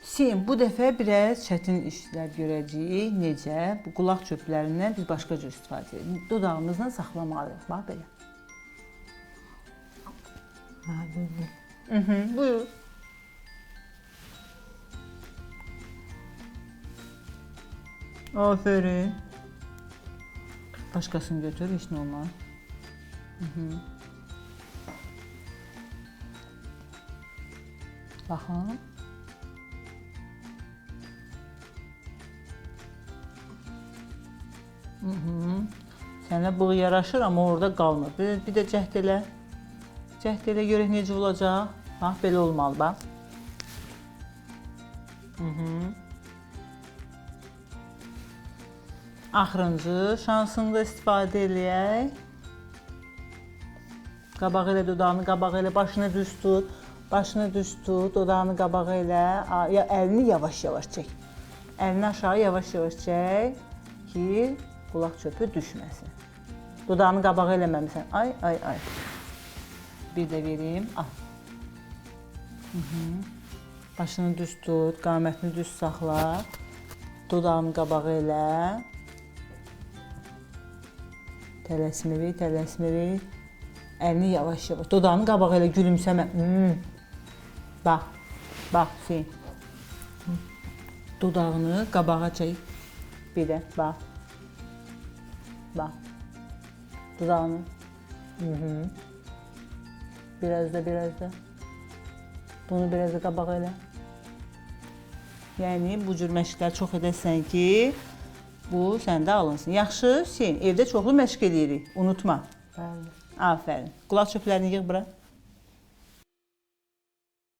Hüseyin, bu dəfə biraz çətin işlər görəcəyik. Necə? Bu qulaq çöplərindən biz başqa cür istifadə edirik. Dodağımızla saxlamalıyıq. Bax belə. Ha, düzdür. Buyur. Aferin. Başqasını götür, heç nə olmaz. Baxın. Sənə bığ yaraşır, amma orada qalmır. Bir də cəhd elə. Cəhd elə görək necə olacaq. Bax, belə olmalı, bax. Axırıncı şansını da istifadə eləyək. Qabağı elə, dodağını qabağı elə, başını düz tut. Başını düz tut, dodağını qabağı elə. Əlini yavaş-yavaş çək. Əlini aşağı yavaş-yavaş çək ki, qulaq çöpü düşməsin. Dodağını qabağı eləməmisən. Ay, ay, ay. Bir də vereyim. Al. Başını düz tut, qamətini düz saxla. Dodağını qabağı elə. Tələsmirik, tələsmirik. Əlini yavaş-yavaş. Dodağını qabağı elə, gülümsəmə. Bax, bax Hüseyin. Dodağını qabağa çək. Bir də, bax. Bax. Dodağını. Biraz da, biraz da. Bunu biraz da qabağa elə. Yəni, bu cür məşqlər çox edəsən ki, bu səndə alınsın. Yaxşı, Hüseyin, evdə çoxlu məşq edirik. Unutma. Bəli. Afərin. Qulaq çöplərini yığ bura.